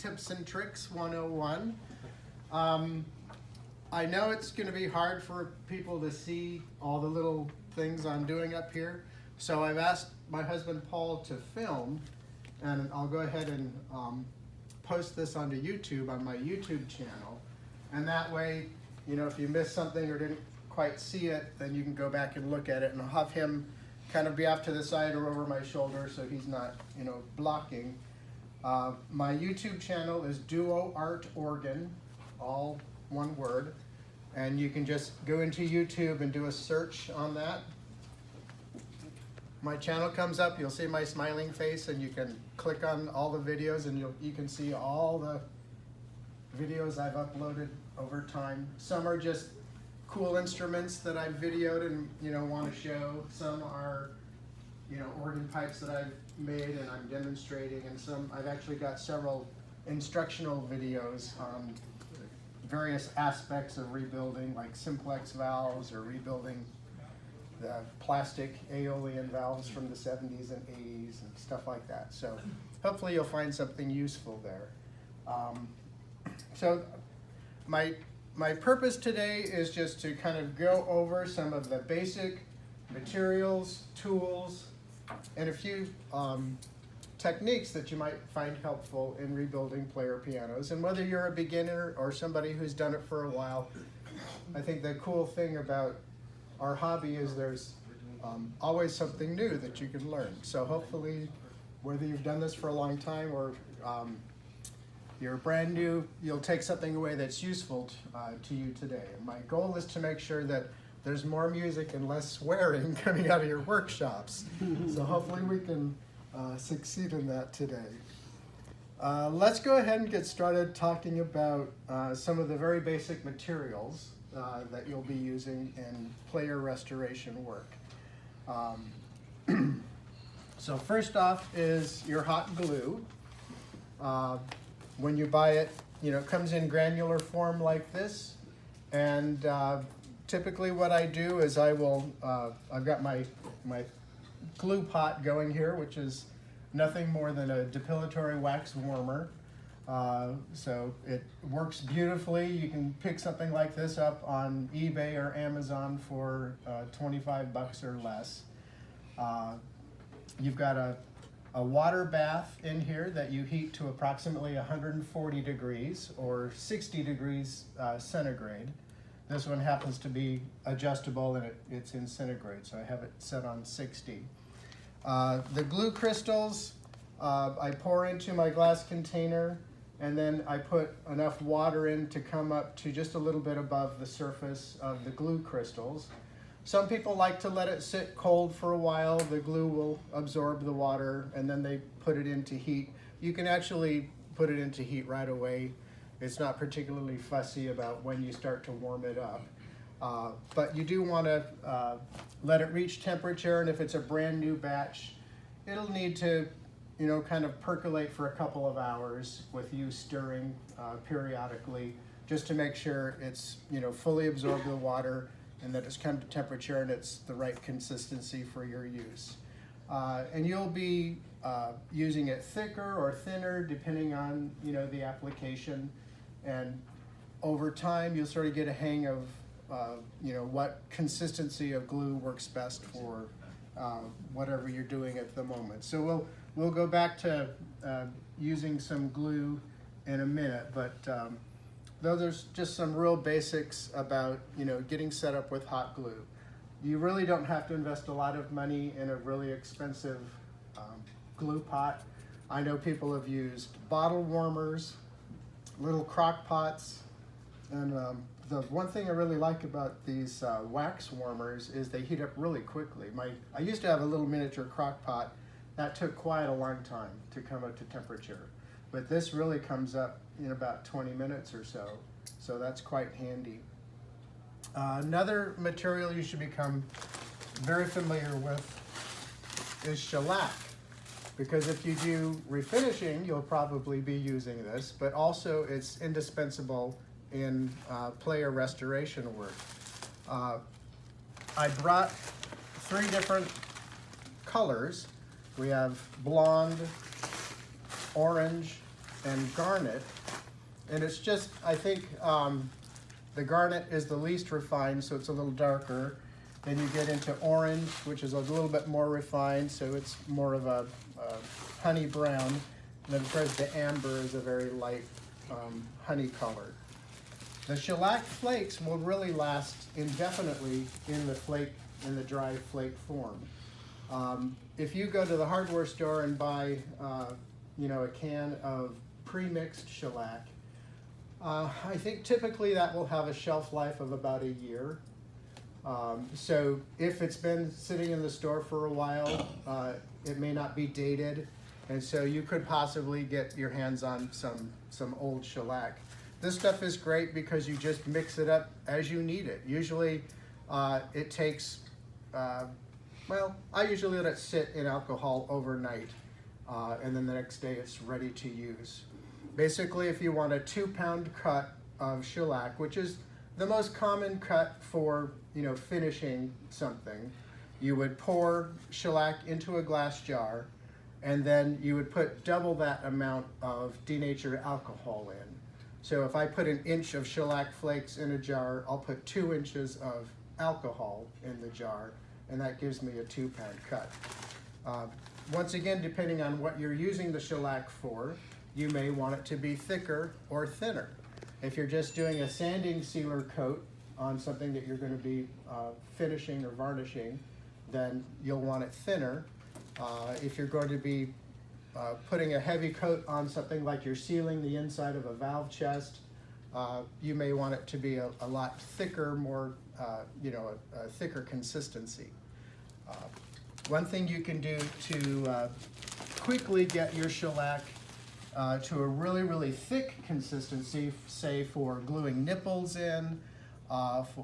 Tips and Tricks 101. I know it's going to be hard for people to see all the little things I'm doing up here, so I've asked my husband Paul to film, and I'll go ahead and post this onto YouTube on my YouTube channel, and that way, you know, if you missed something or didn't quite see it, then you can go back and look at it, and I'll have him kind of be off to the side or over my shoulder so he's not, you know, blocking. My YouTube channel is Duo Art Organ, all one word, and you can just go into YouTube and do a search on that. My channel comes up, you'll see my smiling face, and you can click on all the videos and you can see all the videos I've uploaded over time. Some are just cool instruments that I've videoed and, you know, want to show. Some are, you know, organ pipes that I've made and I'm demonstrating, and some I've actually got several instructional videos on various aspects of rebuilding, like simplex valves or rebuilding the plastic aeolian valves from the 70s and 80s and stuff like that. So hopefully you'll find something useful there. So my purpose today is just to kind of go over some of the basic materials, tools, and a few techniques that you might find helpful in rebuilding player pianos. And whether you're a beginner or somebody who's done it for a while, I think the cool thing about our hobby is there's always something new that you can learn. So hopefully, whether you've done this for a long time or you're brand new, you'll take something away that's useful to you today. And my goal is to make sure that there's more music and less swearing coming out of your workshops. So hopefully we can succeed in that today. Let's go ahead and get started talking about some of the very basic materials that you'll be using in player restoration work. So first off is your hot glue. When you buy it, you know, it comes in granular form like this, and typically what I do is I will, I've got my glue pot going here, which is nothing more than a depilatory wax warmer. So it works beautifully. You can pick something like this up on eBay or Amazon for 25 bucks or less. You've got a water bath in here that you heat to approximately 140 degrees or 60 degrees centigrade. This one happens to be adjustable and it's in centigrade, so I have it set on 60. The glue crystals I pour into my glass container, and then I put enough water in to come up to just a little bit above the surface of the glue crystals. Some people like to let it sit cold for a while. The glue will absorb the water, and then they put it into heat. You can actually put it into heat right away. It's not particularly fussy about when you start to warm it up. But you do want to let it reach temperature, and if it's a brand new batch, it'll need to, you know, kind of percolate for a couple of hours with you stirring periodically, just to make sure it's, you know, fully absorbed the water and that it's come to temperature and it's the right consistency for your use. And you'll be using it thicker or thinner depending on, you know, the application. And over time, you'll sort of get a hang of, you know, what consistency of glue works best for whatever you're doing at the moment. So we'll go back to using some glue in a minute, but those are just some real basics about, you know, getting set up with hot glue. You really don't have to invest a lot of money in a really expensive glue pot. I know people have used bottle warmers, little crock pots, and the one thing I really like about these wax warmers is they heat up really quickly. I used to have a little miniature crock pot. That took quite a long time to come up to temperature. But this really comes up in about 20 minutes or so, so that's quite handy. Another material you should become very familiar with is shellac, because if you do refinishing, you'll probably be using this, but also it's indispensable in player restoration work. I brought 3 different colors. We have blonde, orange, and garnet. And it's just, I think the garnet is the least refined, so it's a little darker. Then you get into orange, which is a little bit more refined, so it's more of a honey brown. And then of course the amber is a very light honey color. The shellac flakes will really last indefinitely in the dry flake form. If you go to the hardware store and buy a can of pre-mixed shellac, I think typically that will have a shelf life of about a year. So if it's been sitting in the store for a while, it may not be dated, and so you could possibly get your hands on some old shellac. This stuff is great because you just mix it up as you need it. Usually it takes, well, I usually let it sit in alcohol overnight, and then the next day it's ready to use. Basically, if you want a 2-pound cut of shellac, which is the most common cut for finishing something, you would pour shellac into a glass jar, and then you would put double that amount of denatured alcohol in. So if I put 1 inch of shellac flakes in a jar, I'll put 2 inches of alcohol in the jar, and that gives me a 2-pound cut. Once again, depending on what you're using the shellac for, you may want it to be thicker or thinner. If you're just doing a sanding sealer coat on something that you're going to be finishing or varnishing, then you'll want it thinner. If you're going to be putting a heavy coat on something like you're sealing the inside of a valve chest, you may want it to be a lot thicker, more, a thicker consistency. One thing you can do to quickly get your shellac to a really, really thick consistency, say for gluing nipples in,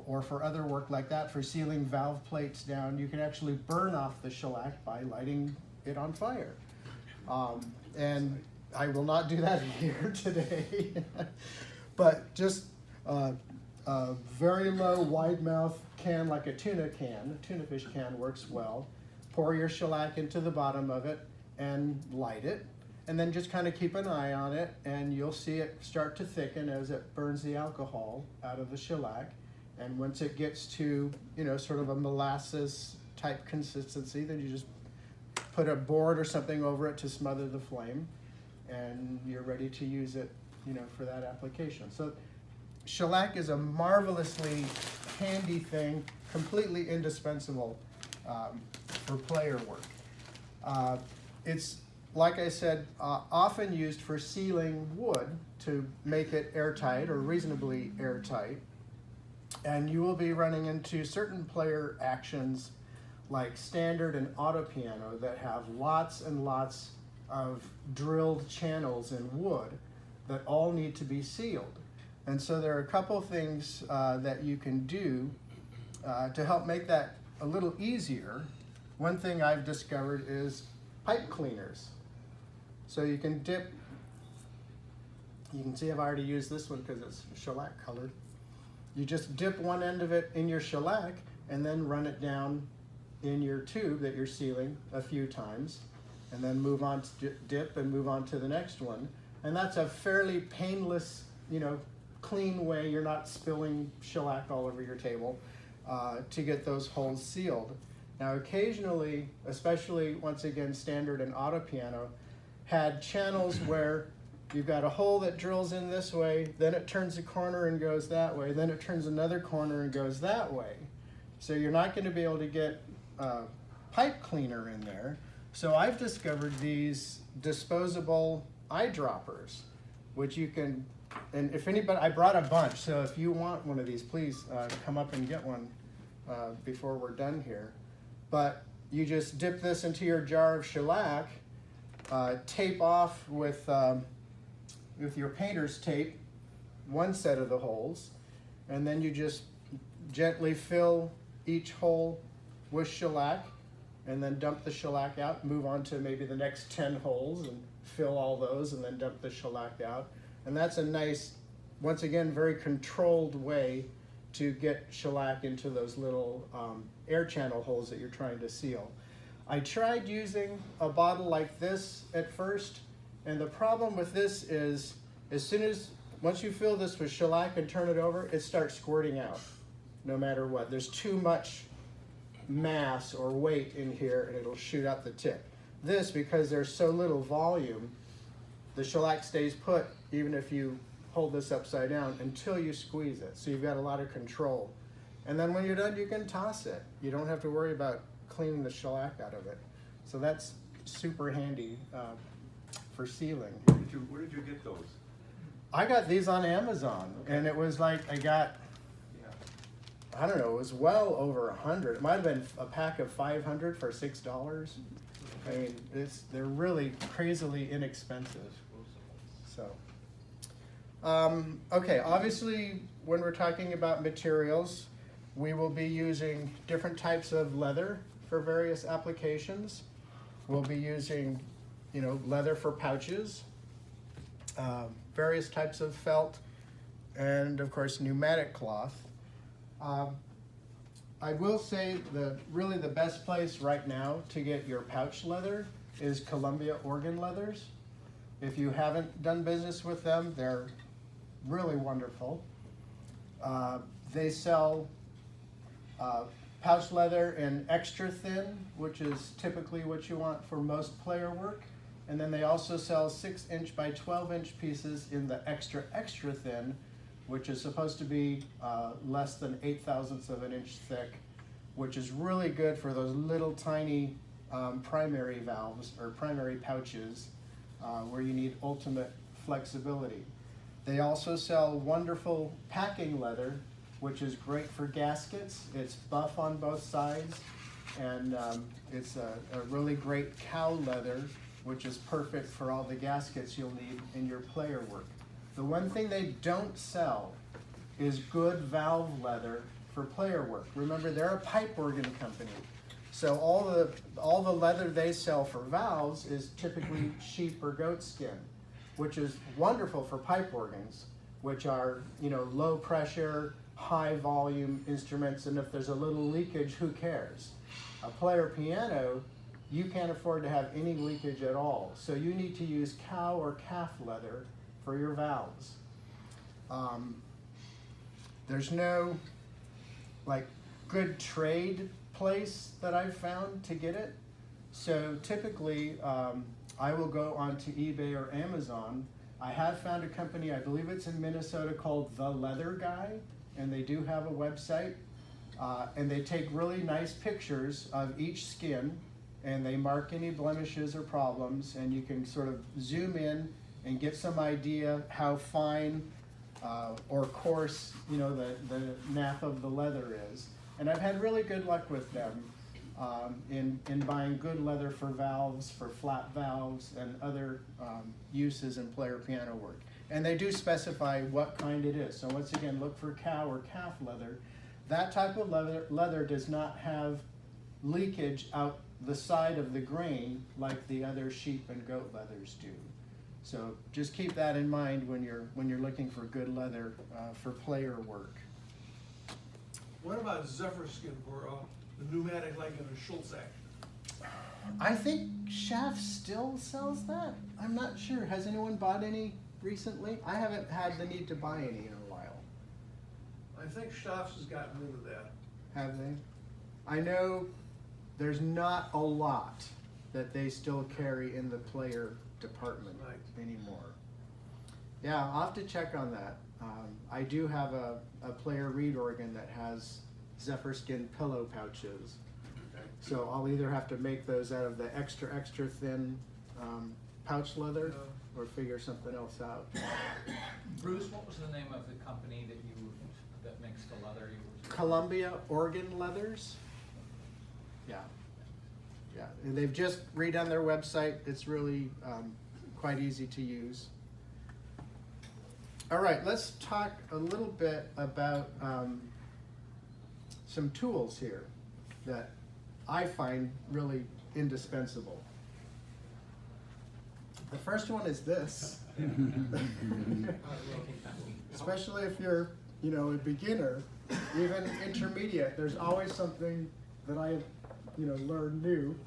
or for other work like that, for sealing valve plates down, you can actually burn off the shellac by lighting it on fire. And I will not do that here today, but just a very low, wide mouth can, like a tuna can, a tuna fish can works well. Pour your shellac into the bottom of it and light it. And then just kind of keep an eye on it, and you'll see it start to thicken as it burns the alcohol out of the shellac. And once it gets to, sort of a molasses type consistency, then you just put a board or something over it to smother the flame, and you're ready to use it, for that application. So shellac is a marvelously handy thing, completely indispensable for player work. It's, like I said, often used for sealing wood to make it airtight or reasonably airtight. And you will be running into certain player actions like standard and auto piano that have lots and lots of drilled channels in wood that all need to be sealed. And so there are a couple things that you can do to help make that a little easier. One thing I've discovered is pipe cleaners. So you can dip, you can see I've already used this one because it's shellac colored. You just dip one end of it in your shellac and then run it down in your tube that you're sealing a few times, and then move on to dip and move on to the next one. And that's a fairly painless, clean way, you're not spilling shellac all over your table, to get those holes sealed. Now occasionally, especially once again standard and auto piano, had channels where you've got a hole that drills in this way, then it turns a corner and goes that way, then it turns another corner and goes that way. So you're not going to be able to get a pipe cleaner in there. So I've discovered these disposable eyedroppers, which you can, and if anybody, I brought a bunch, so if you want one of these, please come up and get one before we're done here. But you just dip this into your jar of shellac, tape off with your painter's tape one set of the holes, and then you just gently fill each hole with shellac, and then dump the shellac out, move on to maybe the next 10 holes and fill all those, and then dump the shellac out. And that's a nice, once again, very controlled way to get shellac into those little air channel holes that you're trying to seal. I tried using a bottle like this at first, And the problem with this is, once you fill this with shellac and turn it over, it starts squirting out, no matter what. There's too much mass or weight in here, and it'll shoot out the tip. This, because there's so little volume, the shellac stays put even if you hold this upside down until you squeeze it. So you've got a lot of control. And then when you're done, you can toss it. You don't have to worry about cleaning the shellac out of it. So that's super handy for sealing. Where did you get those? I got these on Amazon, and it was like I got, I don't know, it was well over 100. It might have been a pack of 500 for $6. I mean, they're really crazily inexpensive. So, okay, obviously when we're talking about materials, we will be using different types of leather for various applications. We'll be using, leather for pouches, various types of felt, and of course pneumatic cloth. I will say that really the best place right now to get your pouch leather is Columbia Organ Leathers. If you haven't done business with them, they're really wonderful. They sell pouch leather in extra thin, which is typically what you want for most player work. And then they also sell 6-inch by 12-inch pieces in the extra thin, which is supposed to be less than 0.08 of an inch thick, which is really good for those little tiny primary valves or primary pouches where you need ultimate flexibility. They also sell wonderful packing leather, which is great for gaskets. It's buff on both sides, and it's a really great cow leather, which is perfect for all the gaskets you'll need in your player work. The one thing they don't sell is good valve leather for player work. Remember, they're a pipe organ company, so all the leather they sell for valves is typically sheep or goat skin, which is wonderful for pipe organs, which are low pressure, high volume instruments, and if there's a little leakage, who cares? A player piano, you can't afford to have any leakage at all, so you need to use cow or calf leather for your valves. There's no good trade place that I've found to get it, so typically I will go onto eBay or Amazon. I have found a company, I believe it's in Minnesota, called The Leather Guy, and they do have a website, and they take really nice pictures of each skin, and they mark any blemishes or problems, and you can sort of zoom in and get some idea how fine or coarse the nap of the leather is. And I've had really good luck with them in buying good leather for valves, for flat valves, and other uses in player piano work. And they do specify what kind it is. So once again, look for cow or calf leather. That type of leather does not have leakage out the side of the grain like the other sheep and goat leathers do. So just keep that in mind when you're looking for good leather for player work. What about zephyr skin for the pneumatic, like in a Schultz action? I think Schaff still sells that. I'm not sure. Has anyone bought any recently? I haven't had the need to buy any in a while. I think Schaff's has gotten rid of that. Have they? I know there's not a lot that they still carry in the player department anymore. Yeah, I'll have to check on that. I do have a player reed organ that has zephyr skin pillow pouches. Okay. So I'll either have to make those out of the extra thin pouch leather or figure something else out. Bruce, what was the name of the company that makes the leather you were? Columbia Organ Leathers. Yeah. Yeah, and they've just redone their website. It's really quite easy to use. All right, let's talk a little bit about some tools here that I find really indispensable. The first one is this. Especially if you're, a beginner, even intermediate, there's always something that I learn new.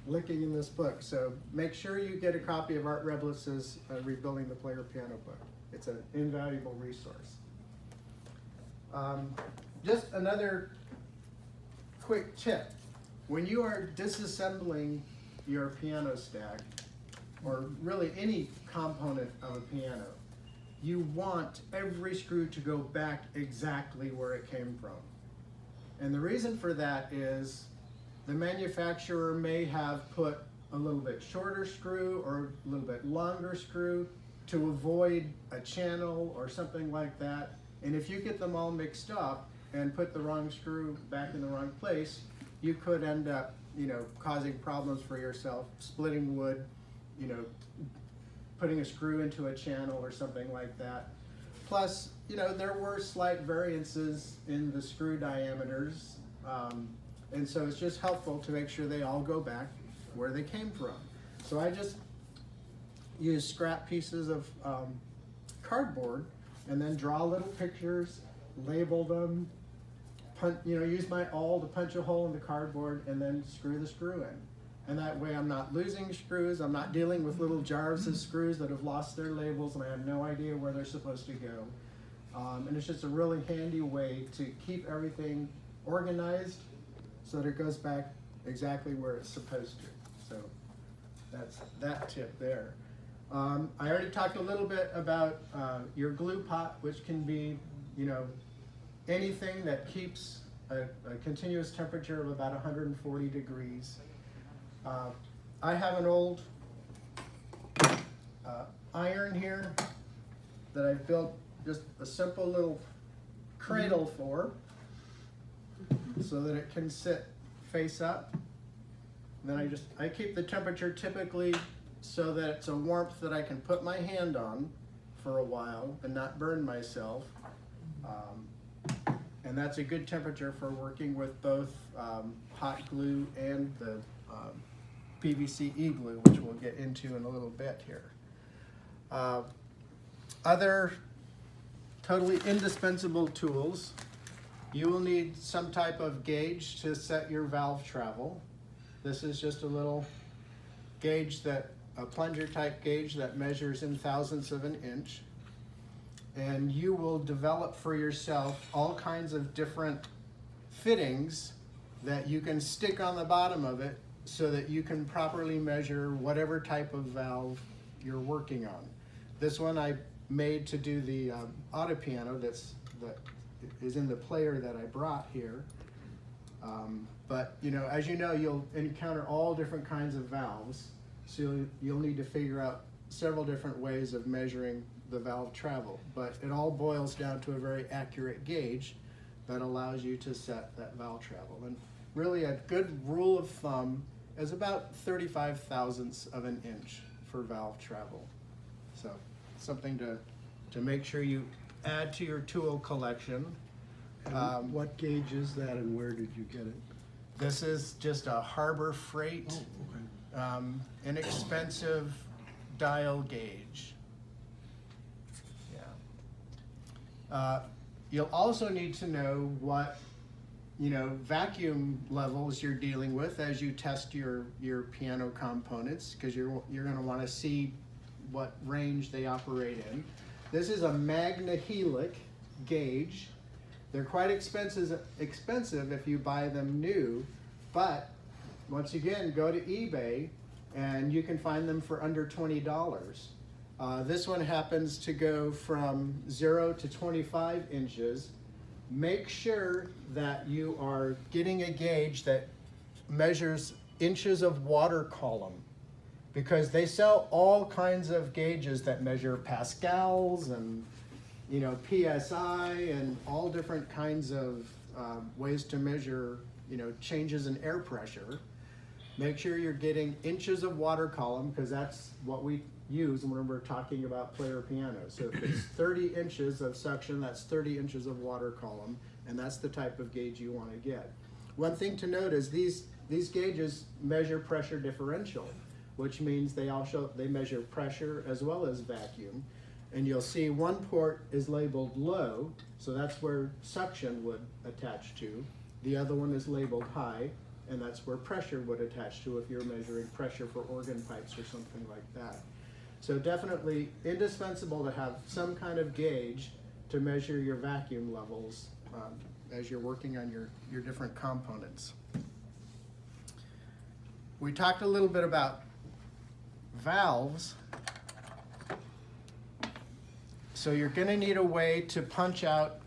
looking in this book. So make sure you get a copy of Art Reblis's Rebuilding the Player Piano book. It's an invaluable resource. Just another quick tip. When you are disassembling your piano stack, or really any component of a piano, you want every screw to go back exactly where it came from. And the reason for that is the manufacturer may have put a little bit shorter screw or a little bit longer screw to avoid a channel or something like that. And if you get them all mixed up and put the wrong screw back in the wrong place, you could end up, causing problems for yourself, splitting wood, putting a screw into a channel or something like that. Plus, there were slight variances in the screw diameters, and so it's just helpful to make sure they all go back where they came from. So I just use scrap pieces of cardboard and then draw little pictures, label them, use my awl to punch a hole in the cardboard and then screw the screw in. And that way I'm not losing screws, I'm not dealing with little jars of screws that have lost their labels and I have no idea where they're supposed to go. And it's just a really handy way to keep everything organized so that it goes back exactly where it's supposed to. So that's that tip there. I already talked a little bit about your glue pot, which can be, anything that keeps a continuous temperature of about 140 degrees. I have an old iron here that I've built just a simple little cradle for so that it can sit face up. And then I keep the temperature typically so that it's a warmth that I can put my hand on for a while and not burn myself. And that's a good temperature for working with both hot glue and the PVC e-glue, which we'll get into in a little bit here. Other totally indispensable tools. You will need some type of gauge to set your valve travel. This is just a little gauge a plunger type gauge that measures in thousandths of an inch. And you will develop for yourself all kinds of different fittings that you can stick on the bottom of it so that you can properly measure whatever type of valve you're working on. This one I made to do the auto piano that is in the player that I brought here. But as you know, you'll encounter all different kinds of valves, so you'll need to figure out several different ways of measuring the valve travel. But it all boils down to a very accurate gauge that allows you to set that valve travel. And really a good rule of thumb is about 35 thousandths of an inch for valve travel. So something to make sure you add to your tool collection. What gauge is that and where did you get it? This is just a Harbor Freight, Oh, okay. Inexpensive dial gauge. Yeah. You'll also need to know what vacuum levels you're dealing with as you test your piano components, because you're going to want to see what range they operate in. This is a Magna Helic gauge. They're quite expensive if you buy them new, but once again, go to eBay and you can find them for under $20. This one happens to go from 0 to 25 inches. Make sure that you are getting a gauge that measures inches of water column, because they sell all kinds of gauges that measure pascals and PSI and all different kinds of ways to measure changes in air pressure. Make sure you're getting inches of water column, because that's what we use when we're talking about player pianos. So if it's 30 inches of suction, that's 30 inches of water column, and that's the type of gauge you want to get. One thing to note is these gauges measure pressure differential, which means they measure pressure as well as vacuum. And you'll see one port is labeled low, so that's where suction would attach to. The other one is labeled high, and that's where pressure would attach to if you're measuring pressure for organ pipes or something like that. So definitely indispensable to have some kind of gauge to measure your vacuum levels as you're working on your different components. We talked a little bit about valves. So you're going to need a way to punch out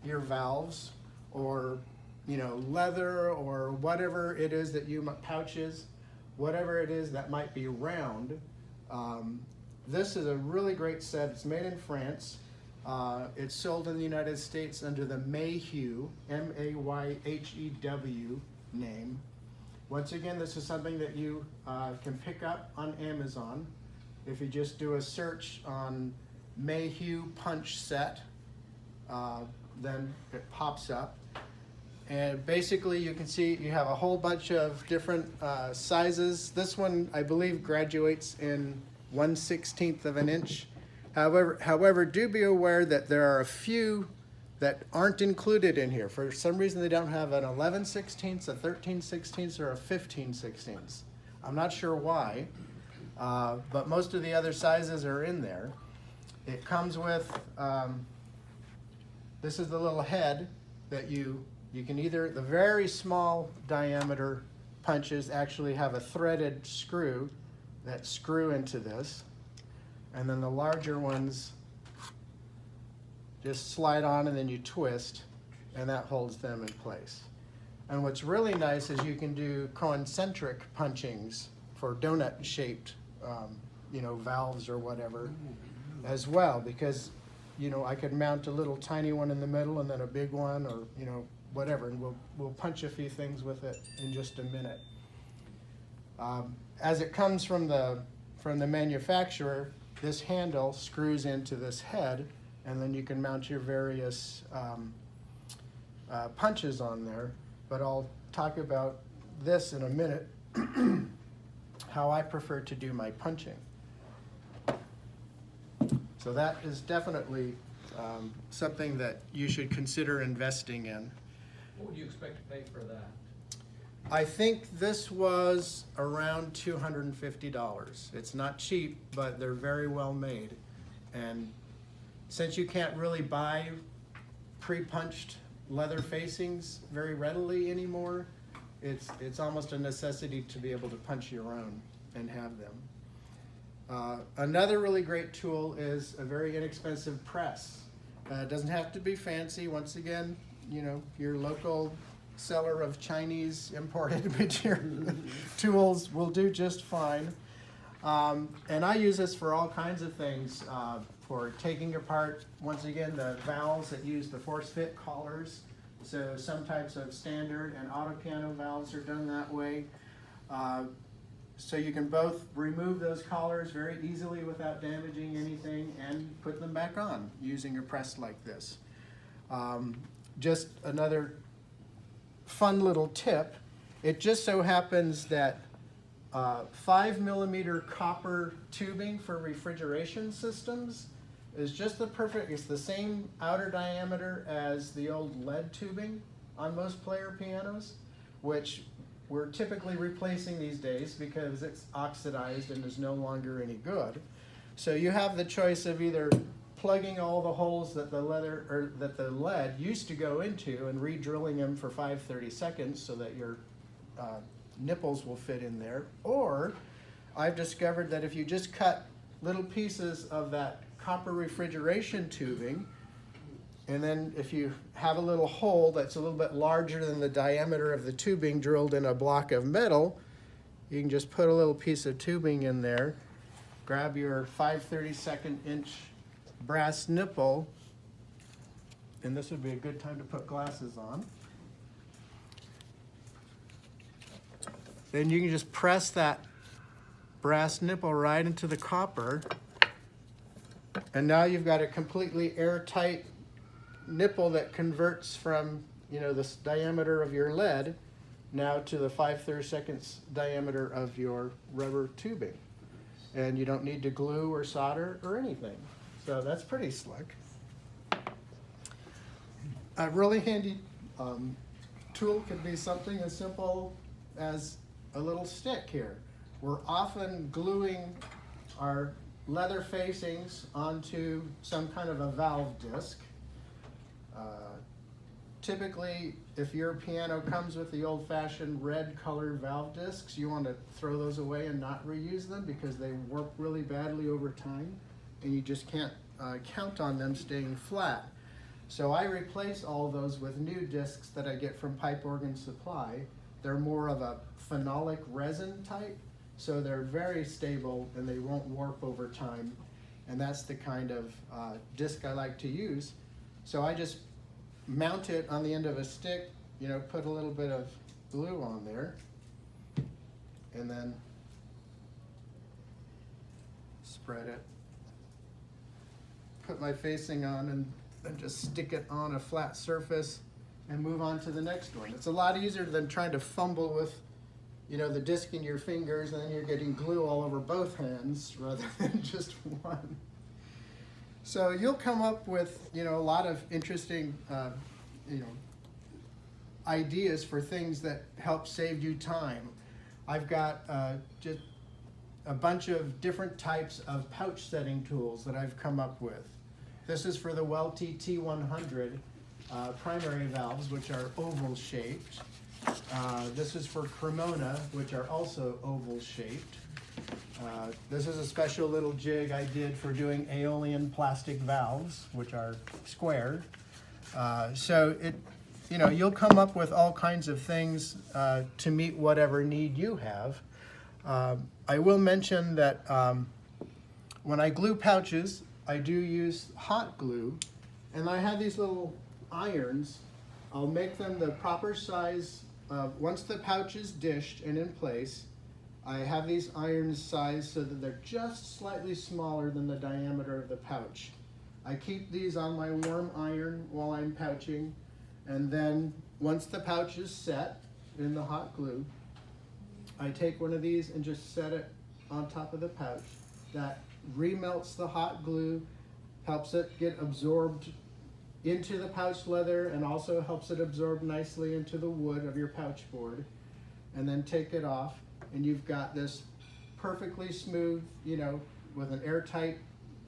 your valves, or leather, or whatever it is that you pouches, whatever it is that might be round. This is a really great set. It's made in France. It's sold in the United States under the Mayhew, M-A-Y-H-E-W name. Once again, this is something that you can pick up on Amazon. If you just do a search on Mayhew punch set, then it pops up. And basically you can see you have a whole bunch of different sizes. This one, I believe, graduates in 1/16 of an inch. However, do be aware that there are a few that aren't included in here. For some reason, they don't have an 11/16, a 13/16, or a 15/16. I'm not sure why, but most of the other sizes are in there. It comes with, this is the little head that you can either, the very small diameter punches actually have a threaded screw that screw into this, and then the larger ones just slide on and then you twist, and that holds them in place. And what's really nice is you can do concentric punchings for donut-shaped, valves or whatever as well, because, I could mount a little tiny one in the middle and then a big one, or, whatever, and we'll punch a few things with it in just a minute. As it comes from the manufacturer, this handle screws into this head, and then you can mount your various punches on there. But I'll talk about this in a minute, how I prefer to do my punching. So that is definitely something that you should consider investing in. What would you expect to pay for that? I think this was around $250. It's not cheap, but they're very well made. And since you can't really buy pre-punched leather facings very readily anymore, it's almost a necessity to be able to punch your own and have them. Another really great tool is a very inexpensive press. It doesn't have to be fancy. Once again, your local seller of Chinese imported material tools will do just fine. And I use this for all kinds of things, for taking apart, once again, the valves that use the force fit collars. So some types of standard and auto piano valves are done that way. So you can both remove those collars very easily without damaging anything and put them back on using a press like this. Just another fun little tip. It just so happens that 5mm copper tubing for refrigeration systems is just the perfect, it's the same outer diameter as the old lead tubing on most player pianos, which we're typically replacing these days because it's oxidized and is no longer any good. So you have the choice of either plugging all the holes that the lead used to go into and re-drilling them for 5/30 seconds so that your nipples will fit in there, or I've discovered that if you just cut little pieces of that copper refrigeration tubing, and then if you have a little hole that's a little bit larger than the diameter of the tubing drilled in a block of metal, you can just put a little piece of tubing in there, grab your 5/32 inch brass nipple, and this would be a good time to put glasses on. Then you can just press that brass nipple right into the copper, and now you've got a completely airtight nipple that converts from, this diameter of your lead now to the 5/32 diameter of your rubber tubing. And you don't need to glue or solder or anything. So that's pretty slick. A really handy tool could be something as simple as a little stick here. We're often gluing our leather facings onto some kind of a valve disc. Typically, if your piano comes with the old-fashioned red colored valve discs, you want to throw those away and not reuse them because they warp really badly over time, and you just can't count on them staying flat. So I replace all those with new discs that I get from Pipe Organ Supply. They're more of a phenolic resin type, so they're very stable and they won't warp over time. And that's the kind of disc I like to use. So I just mount it on the end of a stick, you know, put a little bit of glue on there, and then spread it. Put my facing on and just stick it on a flat surface and move on to the next one. It's a lot easier than trying to fumble with, you know, the disc in your fingers, and then you're getting glue all over both hands rather than just one. So you'll come up with, you know, a lot of interesting, you know, ideas for things that help save you time. I've got just a bunch of different types of pouch setting tools that I've come up with. This is for the Welty T100 primary valves, which are oval shaped. This is for Cremona, which are also oval shaped. This is a special little jig I did for doing Aeolian plastic valves, which are square. So it, you know, you'll come up with all kinds of things to meet whatever need you have. I will mention that when I glue pouches, I do use hot glue, and I have these little irons. I'll make them the proper size. Once the pouch is dished and in place, I have these irons sized so that they're just slightly smaller than the diameter of the pouch. I keep these on my warm iron while I'm pouching, and then once the pouch is set in the hot glue, I take one of these and just set it on top of the pouch. That remelts the hot glue, helps it get absorbed into the pouch leather, and also helps it absorb nicely into the wood of your pouch board. And then take it off, and you've got this perfectly smooth, you know, with an airtight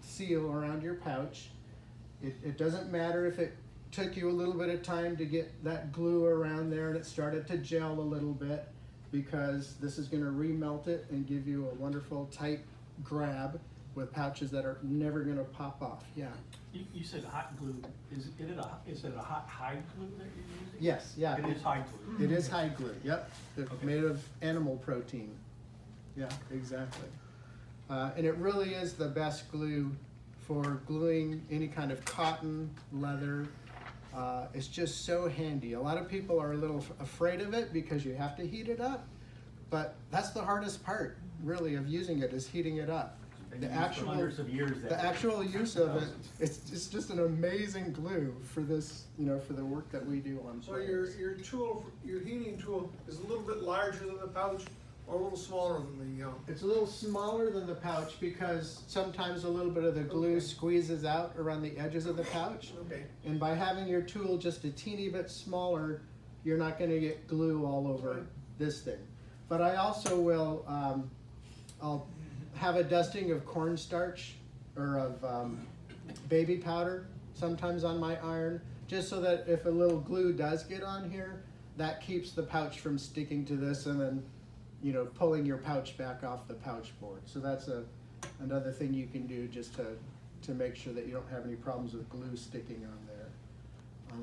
seal around your pouch. It doesn't matter if it took you a little bit of time to get that glue around there and it started to gel a little bit, because this is going to remelt it and give you a wonderful tight grab with pouches that are never going to pop off. Yeah. You said hot glue. Is it a hot hide glue that you're using? Yes. Yeah. It is hide glue. It is hide glue. Yep. It's Okay. made of animal protein. Yeah. Exactly. And it really is the best glue for gluing any kind of cotton, leather. It's just so handy. A lot of people are a little afraid of it because you have to heat it up, but that's the hardest part, really, of using it, is heating it up. The actual, hundreds of years. the actual use of it, it's just an amazing glue for this, you know, for the work that we do on So planes. your tool, your heating tool is a little bit larger than the pouch, or a little smaller than the, It's a little smaller than the pouch because sometimes a little bit of the glue Okay. squeezes out around the edges of the pouch. okay. And by having your tool just a teeny bit smaller, you're not going to get glue all over Right. this thing. But I also will, I'll have a dusting of cornstarch or of baby powder sometimes on my iron, just so that if a little glue does get on here, that keeps the pouch from sticking to this and then, you know, pulling your pouch back off the pouch board. So that's another thing you can do just to make sure that you don't have any problems with glue sticking on there.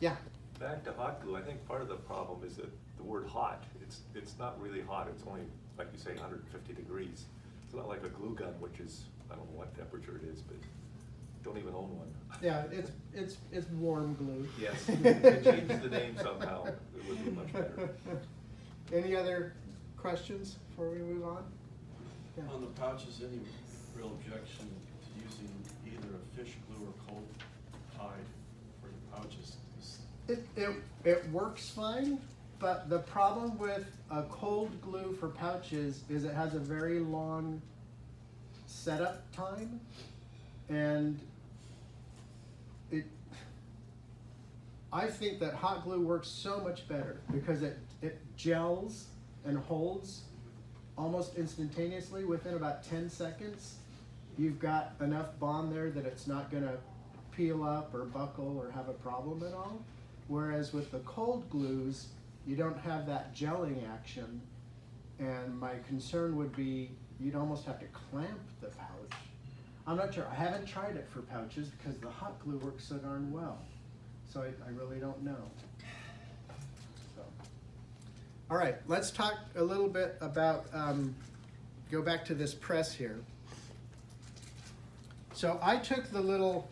Yeah. Back to hot glue, I think part of the problem is that the word hot, it's not really hot, it's only, like you say, 150 degrees. It's not like a glue gun, which is, I don't know what temperature it is, but don't even own one. Yeah, it's warm glue. Yes, change the name somehow, it would be much better. Any other questions before we move on? Yeah. On the pouches, any real objection to using either a fish glue or cold hide for the pouches? It works fine, but the problem with a cold glue for pouches is it has a very long setup time, and I think that hot glue works so much better because it it gels and holds almost instantaneously within about 10 seconds. You've got enough bond there that it's not gonna peel up or buckle or have a problem at all. Whereas with the cold glues, you don't have that gelling action. And my concern would be you'd almost have to clamp the pouch. I'm not sure, I haven't tried it for pouches because the hot glue works so darn well. So I really don't know. So. All right, let's talk a little bit about, go back to this press here. So I took the little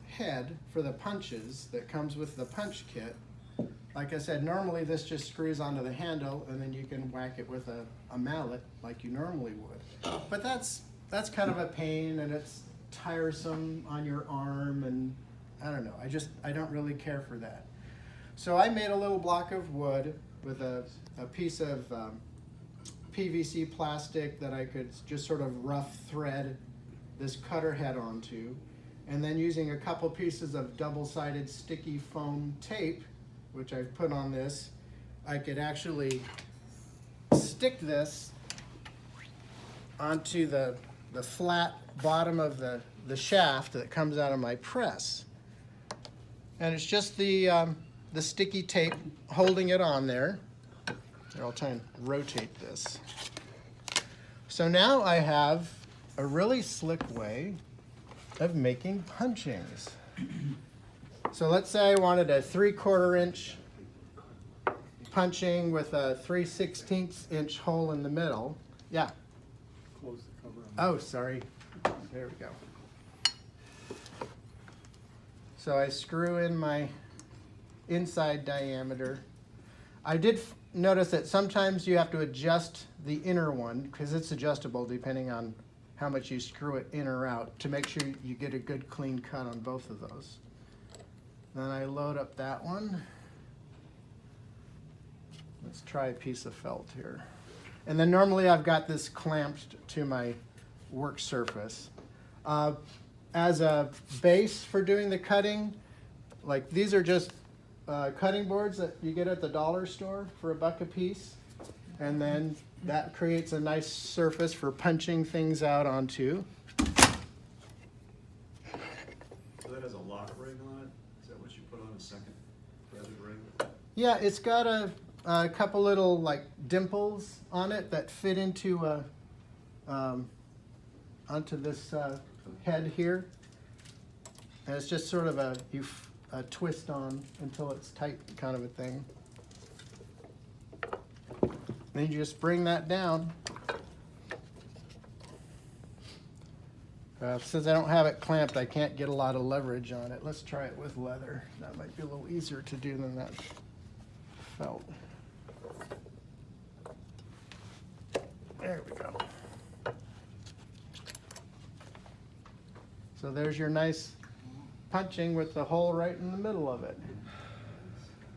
head for the punches that comes with the punch kit. Like I said, normally this just screws onto the handle and then you can whack it with a mallet like you normally would. But that's kind of a pain and it's tiresome on your arm and I don't know, I don't really care for that. So I made a little block of wood with a piece of PVC plastic that I could just sort of rough thread this cutter head onto. And then using a couple pieces of double-sided sticky foam tape, which I've put on this, I could actually stick this onto the flat bottom of the shaft that comes out of my press. And it's just the sticky tape holding it on there. Here, I'll try and rotate this. So now I have a really slick way of making punchings. So let's say I wanted a 3/4 inch punching with a 3/16 inch hole in the middle. Yeah. Close the cover on Oh, sorry. There we go. So I screw in my inside diameter. I did notice that sometimes you have to adjust the inner one because it's adjustable depending on how much you screw it in or out to make sure you get a good clean cut on both of those. Then I load up that one. Let's try a piece of felt here. And then normally I've got this clamped to my work surface. As a base for doing the cutting, like these are just cutting boards that you get at the dollar store for $1 a piece. And then that creates a nice surface for punching things out onto. So that has a lock ring on it? Is that what you put on a second threaded ring? Yeah, it's got a couple little like dimples on it that fit into onto this head here. And it's just sort of a twist on until it's tight kind of a thing. Then you just bring that down. Since I don't have it clamped, I can't get a lot of leverage on it. Let's try it with leather. That might be a little easier to do than that felt. There we go. So there's your nice punching with the hole right in the middle of it.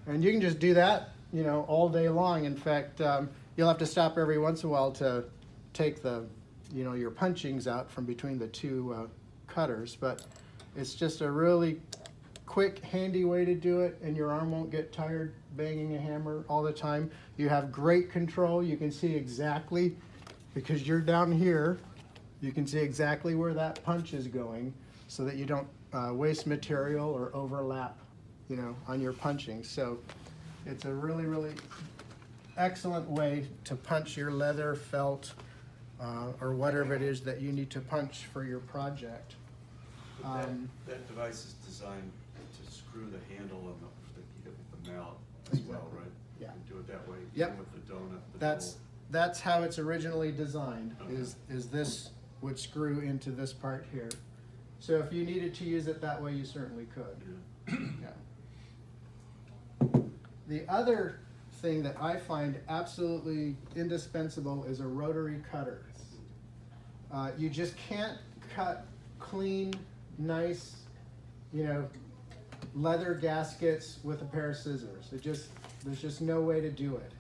And you can just do that, you know, all day long. In fact, you'll have to stop every once in a while to take the, you know, your punchings out from between the two cutters. But it's just a really quick, handy way to do it, and your arm won't get tired banging a hammer all the time. You have great control. You can see exactly, because you're down here, you can see exactly where that punch is going so that you don't waste material or overlap, you know, on your punching. So it's a really, really excellent way to punch your leather, felt, or whatever it is that you need to punch for your project. That device is designed to screw the handle and the mallet as well, right? Yeah. You can do it that way, Yep. even with the donut. That's how it's originally designed, Okay. is this would screw into this part here. So if you needed to use it that way, you certainly could. Yeah. The other thing that I find absolutely indispensable is a rotary cutter. You just can't cut clean, nice, you know, leather gaskets with a pair of scissors. There's just no way to do it.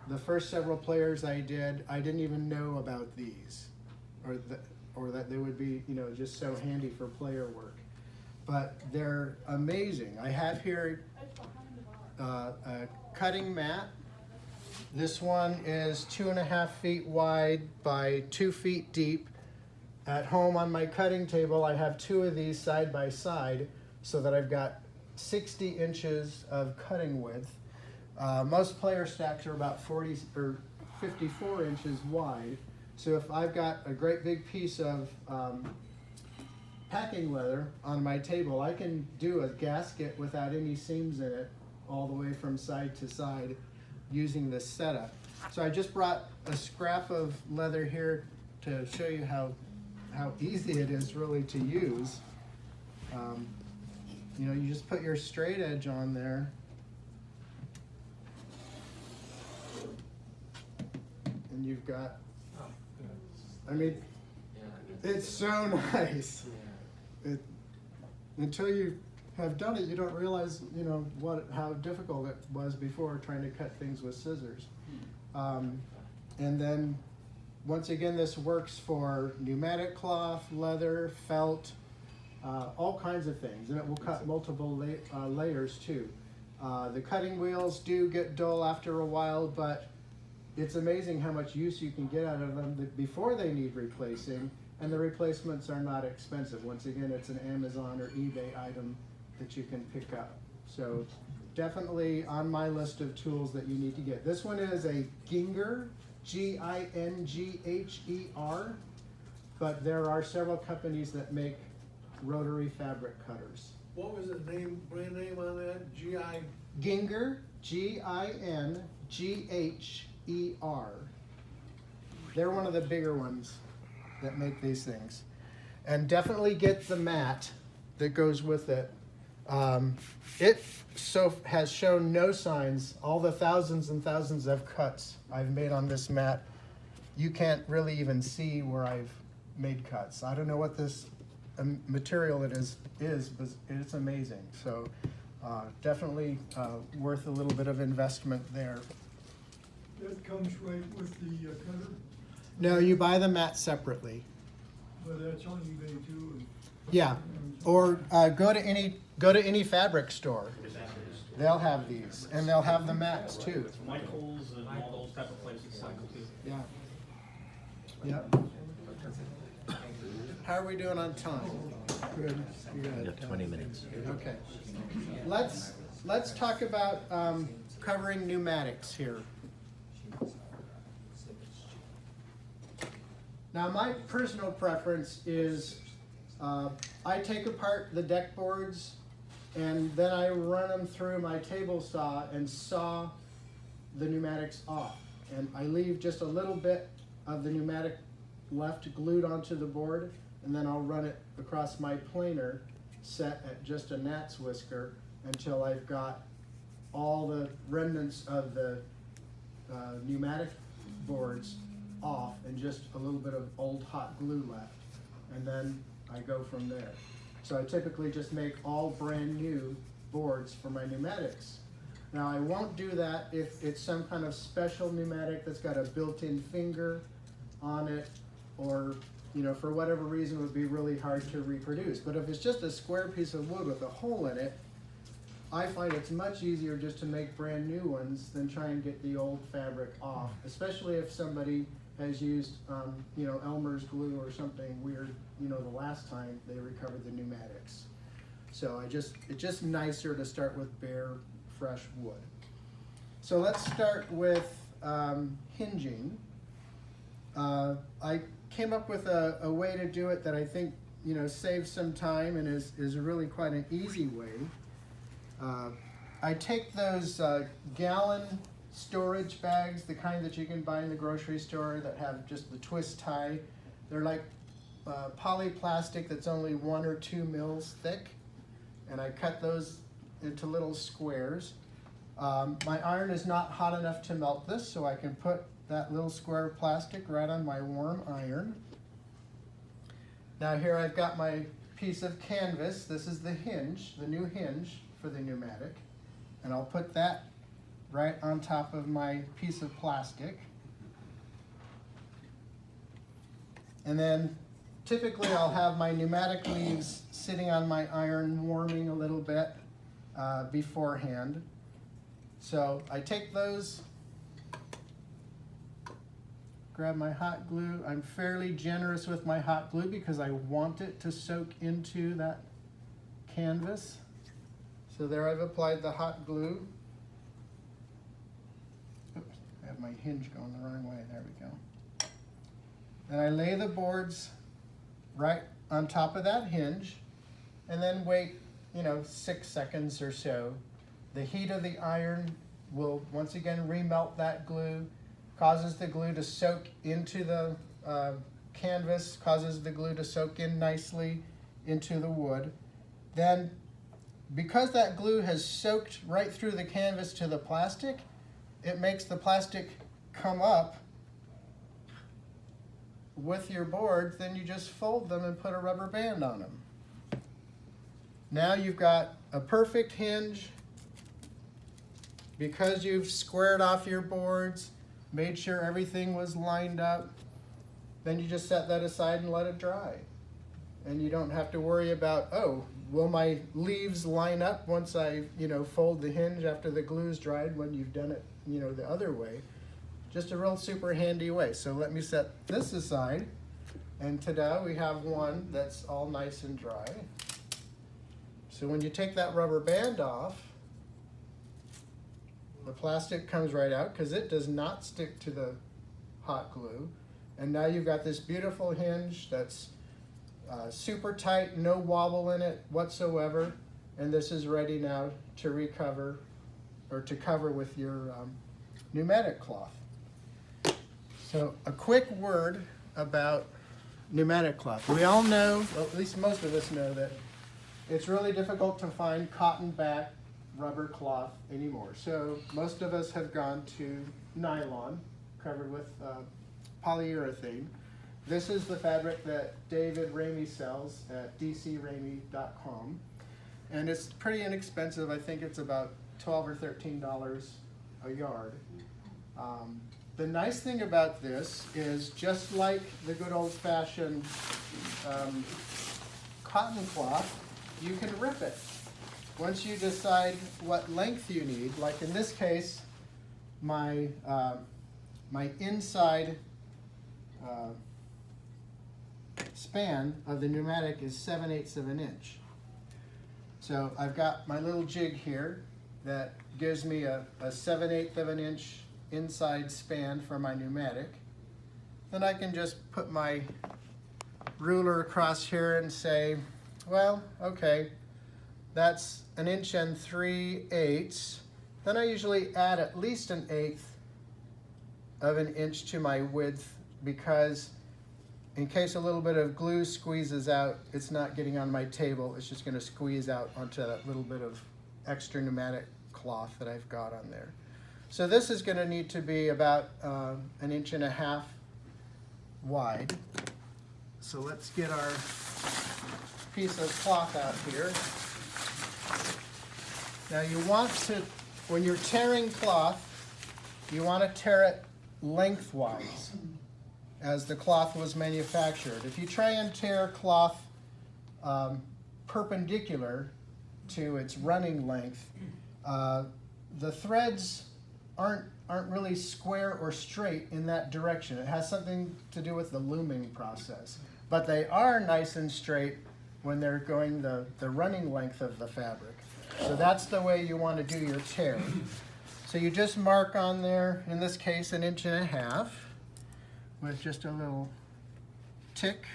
The first several players I didn't even know about these, or that they would be, you know, just so handy for player work. But they're amazing. I have here a cutting mat. This one is 2.5 feet wide by 2 feet deep. At home on my cutting table, I have 2 of these side by side so that I've got 60 inches of cutting width. Most player stacks are about 40 or 54 inches wide. So if I've got a great big piece of packing leather on my table, I can do a gasket without any seams in it all the way from side to side using this setup. So I just brought a scrap of leather here to show you how easy it is really to use. You know, you just put your straight edge on there, and you've got, I mean, it's so nice. Until you have done it, you don't realize, you know, how difficult it was before trying to cut things with scissors. And then, once again, this works for pneumatic cloth, leather, felt, all kinds of things, and it will cut multiple layers too. The cutting wheels do get dull after a while, but it's amazing how much use you can get out of them before they need replacing, and the replacements are not expensive. Once again, it's an Amazon or eBay item that you can pick up. So definitely on my list of tools that you need to get. This one is a Ginger, Gingher, but there are several companies that make rotary fabric cutters. What was the brand name on that? G.I. Ginger, Gingher. They're one of the bigger ones that make these things. And definitely get the mat that goes with it. It has shown no signs. All the thousands and thousands of cuts I've made on this mat, you can't really even see where I've made cuts. I don't know what this material it is, but it's amazing. So definitely worth a little bit of investment there. That comes right with the cutter, No, you buy the mat separately. but that's on eBay too. and- Yeah, or go to any fabric store. They'll have these, and they'll have the mats too. Michaels and all those type of places sell them too. Yeah. Yep. How are we doing on time? Good, you got You have 20 minutes. Okay. Let's talk about covering pneumatics here. Now, my personal preference is I take apart the deck boards and then I run them through my table saw and saw the pneumatics off. And I leave just a little bit of the pneumatic left glued onto the board, and then I'll run it across my planer set at just a gnat's whisker until I've got all the remnants of the pneumatic boards off and just a little bit of old hot glue left, and then I go from there. So I typically just make all brand new boards for my pneumatics. Now I won't do that if it's some kind of special pneumatic that's got a built-in finger on it, or you know, for whatever reason it would be really hard to reproduce. But if it's just a square piece of wood with a hole in it, I find it's much easier just to make brand new ones than try and get the old fabric off, especially if somebody has used, you know, Elmer's glue or something weird, you know, the last time they recovered the pneumatics. So it's just nicer to start with bare, fresh wood. So let's start with hinging. I came up with a way to do it that I think, you know, saves some time and is really quite an easy way. I take those gallon storage bags, the kind that you can buy in the grocery store that have just the twist tie. They're like polyplastic that's only 1 or 2 mils thick, and I cut those into little squares. My iron is not hot enough to melt this, so I can put that little square of plastic right on my warm iron. Now here I've got my piece of canvas. This is the hinge, the new hinge for the pneumatic, and I'll put that right on top of my piece of plastic. And then typically I'll have my pneumatic leaves sitting on my iron warming a little bit beforehand. So I take those, grab my hot glue. I'm fairly generous with my hot glue because I want it to soak into that canvas. So there I've applied the hot glue. Oops, I have my hinge going the wrong way. There we go. Then I lay the boards right on top of that hinge and then wait, 6 seconds or so. The heat of the iron will once again remelt that glue, causes the glue to soak into the canvas, causes the glue to soak in nicely into the wood. Then, because that glue has soaked right through the canvas to the plastic, it makes the plastic come up with your boards. Then you just fold them and put a rubber band on them. Now you've got a perfect hinge because you've squared off your boards, made sure everything was lined up. Then you just set that aside and let it dry. And you don't have to worry about, oh, will my leaves line up once I, fold the hinge after the glue's dried when you've done it, the other way. Just a real super handy way. So let me set this aside. And ta-da, we have one that's all nice and dry. So when you take that rubber band off, the plastic comes right out because it does not stick to the hot glue. And now you've got this beautiful hinge that's super tight, no wobble in it whatsoever. And this is ready now to recover or to cover with your pneumatic cloth. So a quick word about pneumatic cloth. We all know, well, at least most of us know, that it's really difficult to find cotton back rubber cloth anymore. So most of us have gone to nylon covered with polyurethane. This is the fabric that David Ramey sells at dcramey.com. And it's pretty inexpensive. I think it's about $12 or $13 a yard. The nice thing about this is, just like the good old-fashioned cotton cloth, you can rip it. Once you decide what length you need, like in this case, my inside span of the pneumatic is 7/8 of an inch. So I've got my little jig here that gives me a 7/8 of an inch inside span for my pneumatic. Then I can just put my ruler across here and say, well, okay, that's 1 3/8 inches. Then I usually add at least 1/8 of an inch to my width, because in case a little bit of glue squeezes out, it's not getting on my table. It's just going to squeeze out onto that little bit of extra pneumatic cloth that I've got on there. So this is going to need to be about 1.5 inches wide. So let's get our piece of cloth out here. Now you want to, when you're tearing cloth, you want to tear it lengthwise as the cloth was manufactured. If you try and tear cloth perpendicular to its running length, the threads aren't really square or straight in that direction. It has something to do with the looming process. But they are nice and straight when they're going the running length of the fabric. So that's the way you want to do your tear. So you just mark on there, in this case 1.5 inches, with just a little tick.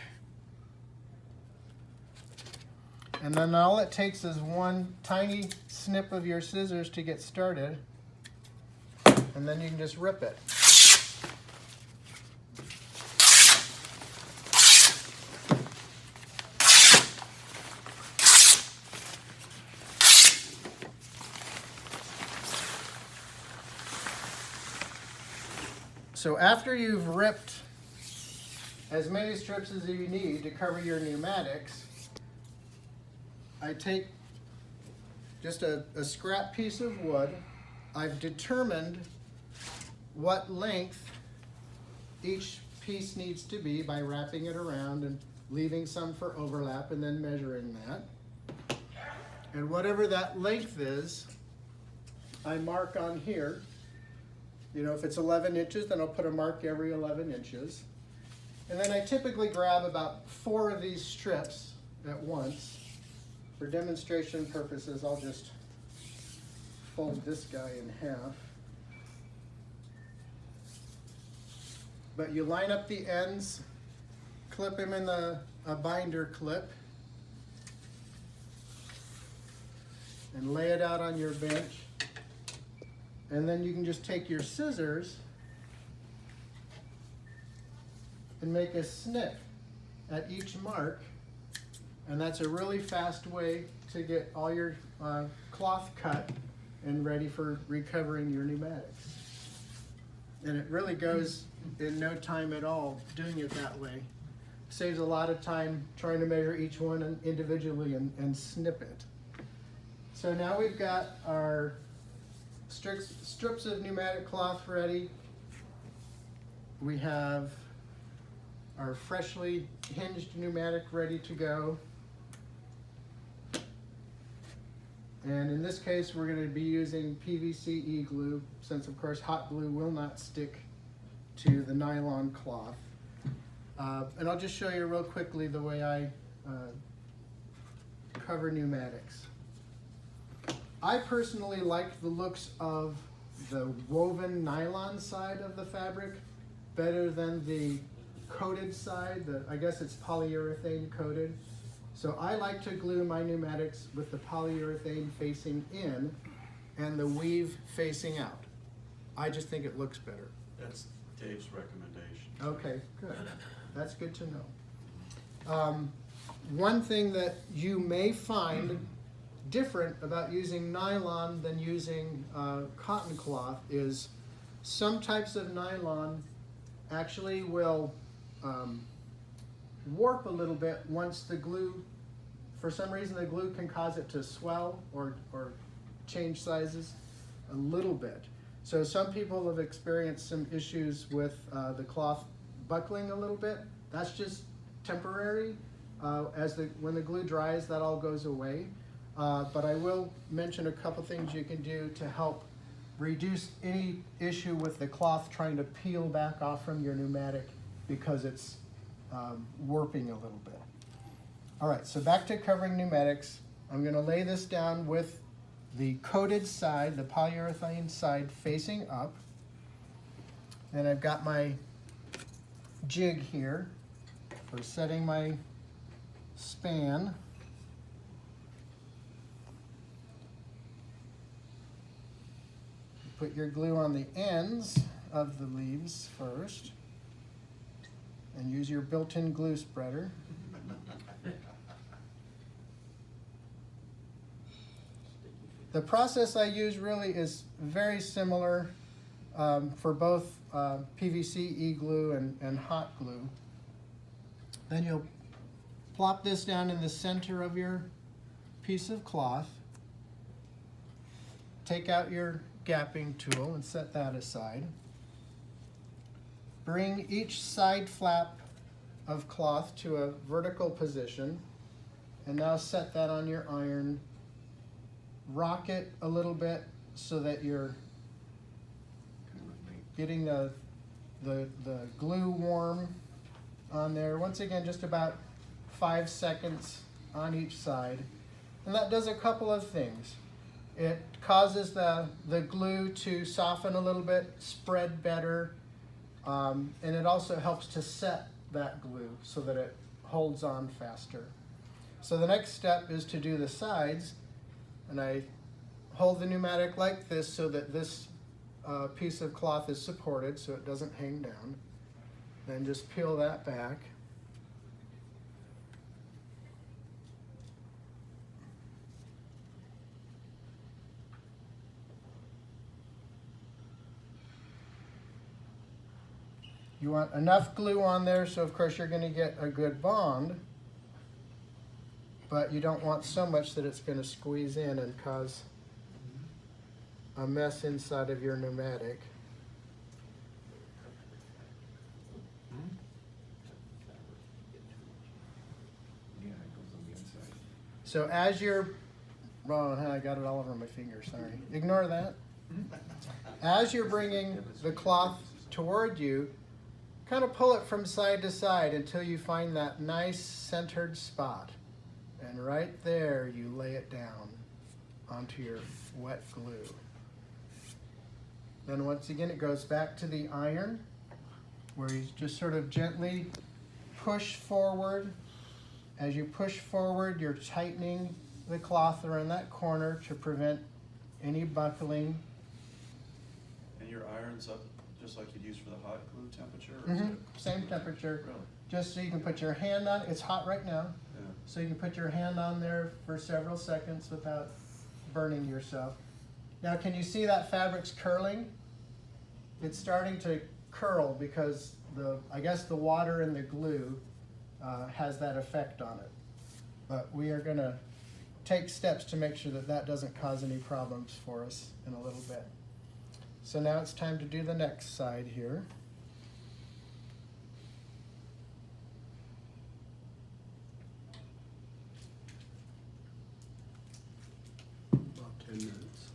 And then all it takes is one tiny snip of your scissors to get started, and then you can just rip it. So after you've ripped as many strips as you need to cover your pneumatics, I take just a scrap piece of wood. I've determined what length each piece needs to be by wrapping it around and leaving some for overlap and then measuring that. And whatever that length is, I mark on here. You know, if it's 11 inches, then I'll put a mark every 11 inches. And then I typically grab about 4 of these strips at once. For demonstration purposes, I'll just fold this guy in half. But you line up the ends, clip them in a binder clip, and lay it out on your bench. And then you can just take your scissors and make a snip at each mark. And that's a really fast way to get all your cloth cut and ready for recovering your pneumatics. And it really goes in no time at all doing it that way. Saves a lot of time trying to measure each one individually and snip it. So now we've got our strips of pneumatic cloth ready. We have our freshly hinged pneumatic ready to go. And in this case, we're going to be using PVC E-glue, since of course hot glue will not stick to the nylon cloth. And I'll just show you real quickly the way I cover pneumatics. I personally like the looks of the woven nylon side of the fabric better than the coated side. I guess it's polyurethane coated. So I like to glue my pneumatics with the polyurethane facing in and the weave facing out. I just think it looks better. That's Dave's recommendation. Okay, good. That's good to know. One thing that you may find different about using nylon than using cotton cloth is some types of nylon actually will warp a little bit once the glue, for some reason the glue can cause it to swell or change sizes a little bit. So some people have experienced some issues with the cloth buckling a little bit. That's just temporary. When the glue dries, that all goes away. But I will mention a couple things you can do to help reduce any issue with the cloth trying to peel back off from your pneumatic because it's warping a little bit. All right, so back to covering pneumatics. I'm going to lay this down with the coated side, the polyurethane side facing up. And I've got my jig here for setting my span. Put your glue on the ends of the leaves first and use your built-in glue spreader. The process I use really is very similar for both PVC E-glue and hot glue. Then you'll plop this down in the center of your piece of cloth. Take out your gapping tool and set that aside. Bring each side flap of cloth to a vertical position and now set that on your iron. Rock it a little bit so that you're getting the glue warm on there. Once again, just about 5 seconds on each side. And that does a couple of things. It causes the glue to soften a little bit, spread better, and it also helps to set that glue so that it holds on faster. So the next step is to do the sides, and I hold the pneumatic like this so that this piece of cloth is supported so it doesn't hang down. Then just peel that back. You want enough glue on there so of course you're going to get a good bond, but you don't want so much that it's going to squeeze in and cause a mess inside of your pneumatic. So as you're, oh, I got it all over my finger, sorry. Ignore that. As you're bringing the cloth toward you, kind of pull it from side to side until you find that nice centered spot. And right there, you lay it down onto your wet glue. Then once again, it goes back to the iron, where you just sort of gently push forward. As you push forward, you're tightening the cloth around that corner to prevent any buckling. And your iron's up just like you'd use for the hot glue temperature? Or is it? Same temperature, Really? just so you can put your hand on, it's hot right now, Yeah. so you can put your hand on there for several seconds without burning yourself. Now, can you see that fabric's curling? It's starting to curl because I guess the water in the glue has that effect on it. But we are gonna take steps to make sure that that doesn't cause any problems for us in a little bit. So now it's time to do the next side here. About 10 minutes.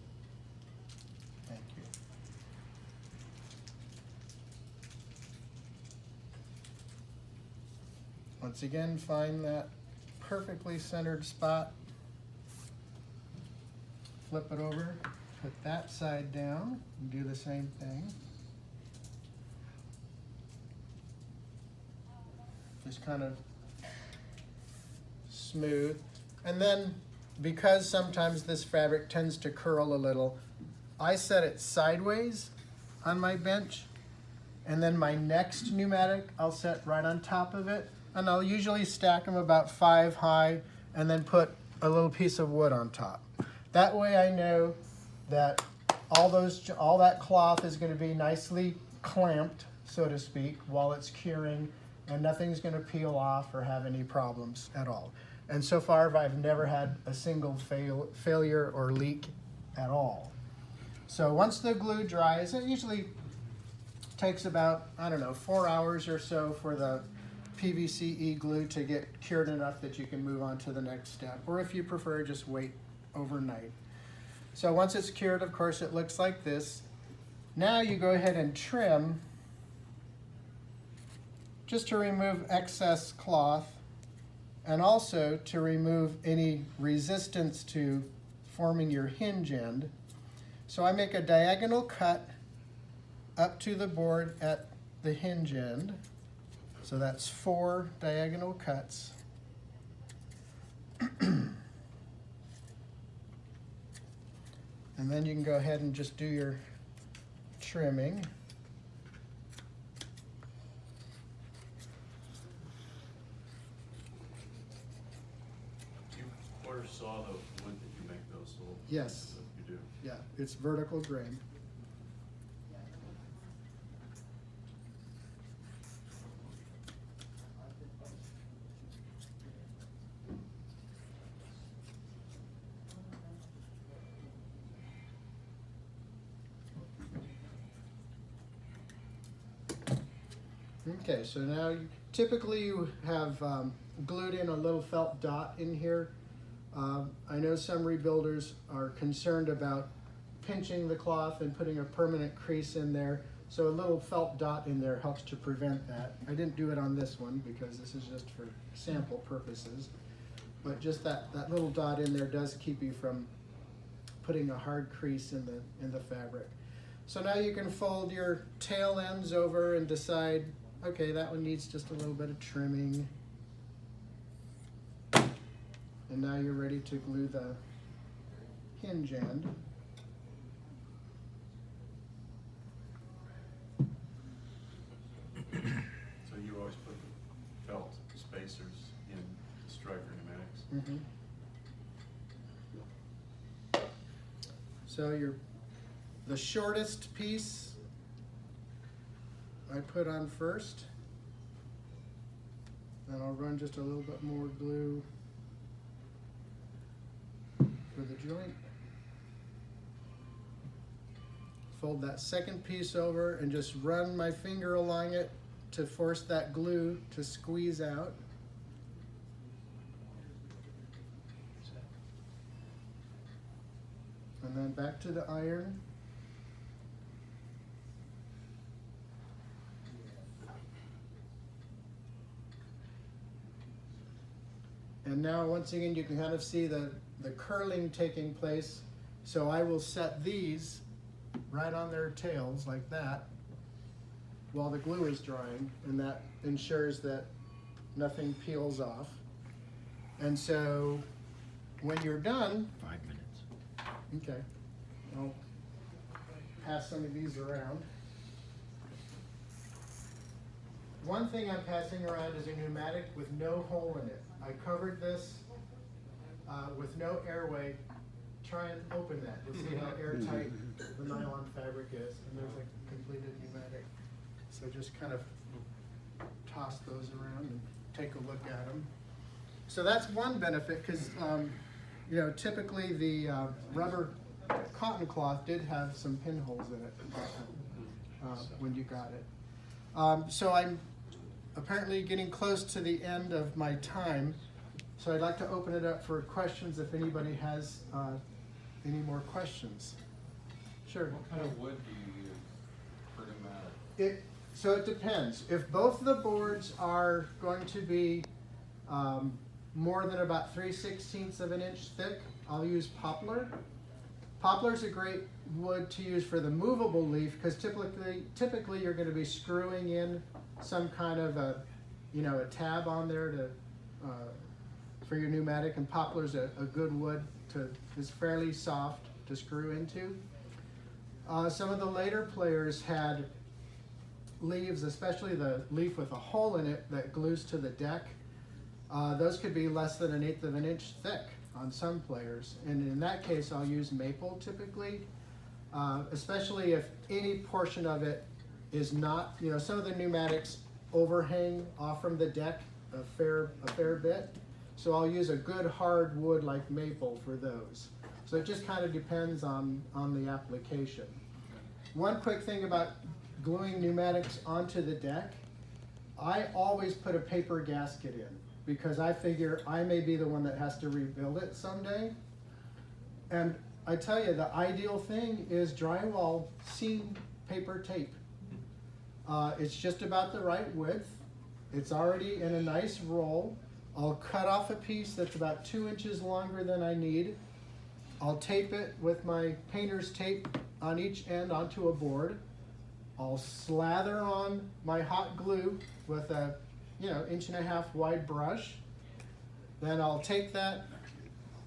Thank you. Once again, find that perfectly centered spot. Flip it over, put that side down, and do the same thing. Just kind of smooth. And then, because sometimes this fabric tends to curl a little, I set it sideways on my bench, and then my next pneumatic I'll set right on top of it, and I'll usually stack them about 5 high and then put a little piece of wood on top. That way I know that all that cloth is going to be nicely clamped, so to speak, while it's curing, and nothing's going to peel off or have any problems at all. And so far, I've never had a single failure or leak at all. So once the glue dries, it usually takes about, 4 hours or so for the PVCe glue to get cured enough that you can move on to the next step. Or if you prefer, just wait overnight. So once it's cured, of course, it looks like this. Now you go ahead and trim just to remove excess cloth and also to remove any resistance to forming your hinge end. So I make a diagonal cut up to the board at the hinge end. So that's 4 diagonal cuts. And then you can go ahead and just do your trimming. Do you quarter saw the wood that you make those little? Yes. You do? Yeah, it's vertical grain. Okay, so now typically you have glued in a little felt dot in here. I know some rebuilders are concerned about pinching the cloth and putting a permanent crease in there, so a little felt dot in there helps to prevent that. I didn't do it on this one because this is just for sample purposes, but just that little dot in there does keep you from putting a hard crease in the fabric. So now you can fold your tail ends over and decide, okay, that one needs just a little bit of trimming. And now you're ready to glue the hinge end. So you always put the felt spacers in the striker pneumatics? So the shortest piece I put on first. Then I'll run just a little bit more glue for the joint. Fold that second piece over and just run my finger along it to force that glue to squeeze out. And then back to the iron. And now, once again, you can kind of see the curling taking place. So I will set these right on their tails like that while the glue is drying, and that ensures that nothing peels off. And so when you're done, 5 minutes. okay, I'll pass some of these around. One thing I'm passing around is a pneumatic with no hole in it. I covered this with no airway. Try and open that to see how airtight the nylon fabric is, and there's a completed pneumatic. So just kind of toss those around and take a look at them. So that's one benefit, because you know, typically the rubber cotton cloth did have some pinholes in it when you got it. So I'm apparently getting close to the end of my time, so I'd like to open it up for questions if anybody has any more questions. Sure. What kind of wood do you use for pneumatic? So it depends. If both the boards are going to be more than about 3/16 of an inch thick, I'll use poplar. Poplar's a great wood to use for the movable leaf, because typically you're going to be screwing in some kind of a tab on there to for your pneumatic, and poplar's a good wood is fairly soft to screw into. Some of the later players had leaves, especially the leaf with a hole in it that glues to the deck. Those could be less than 1/8 of an inch thick on some players, and in that case I'll use maple typically, especially if any portion of it is not, some of the pneumatics overhang off from the deck a fair bit, so I'll use a good hard wood like maple for those. So it just kind of depends on the application. One quick thing about gluing pneumatics onto the deck, I always put a paper gasket in, because I figure I may be the one that has to rebuild it someday. And I tell you, the ideal thing is drywall seam paper tape. It's just about the right width. It's already in a nice roll. I'll cut off a piece that's about 2 inches longer than I need. I'll tape it with my painter's tape on each end onto a board. I'll slather on my hot glue with a 1.5 inch wide brush. Then I'll take that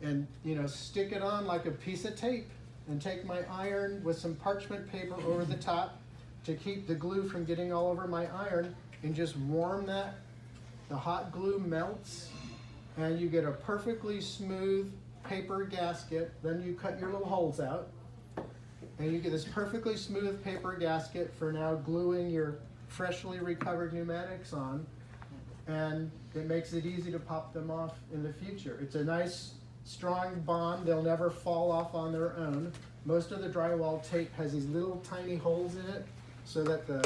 and stick it on like a piece of tape, and take my iron with some parchment paper over the top to keep the glue from getting all over my iron, and just warm that. The hot glue melts and you get a perfectly smooth paper gasket. Then you cut your little holes out and you get this perfectly smooth paper gasket for now gluing your freshly recovered pneumatics on, and it makes it easy to pop them off in the future. It's a nice strong bond. They'll never fall off on their own. Most of the drywall tape has these little tiny holes in it so that the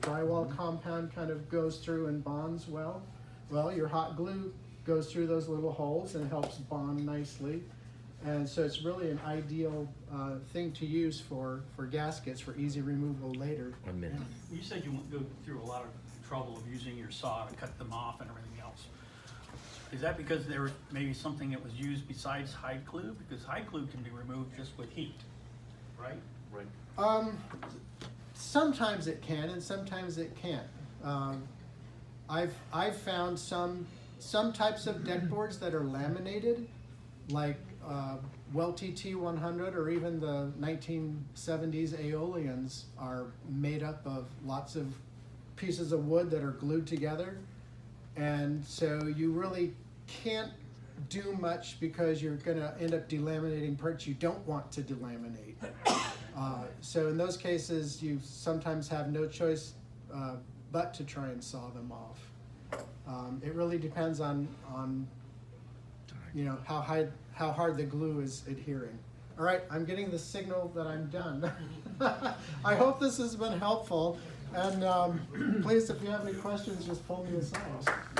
drywall compound kind of goes through and bonds well. Well, your hot glue goes through those little holes and helps bond nicely. And so it's really an ideal thing to use for gaskets for easy removal later. 1 minute. You said you went go through a lot of trouble of using your saw to cut them off and everything else. Is that because there was maybe something that was used besides hide glue? Because hide glue can be removed just with heat, right? Right. Sometimes it can, and sometimes it can't. I've found some types of deck boards that are laminated, like Welty T100 or even the 1970s Aeolians are made up of lots of pieces of wood that are glued together, and so you really can't do much because you're going to end up delaminating parts you don't want to delaminate. So in those cases, you sometimes have no choice but to try and saw them off. It really depends on how hard the glue is adhering. All right, I'm getting the signal that I'm done. I hope this has been helpful, and please, if you have any questions, just pull me aside.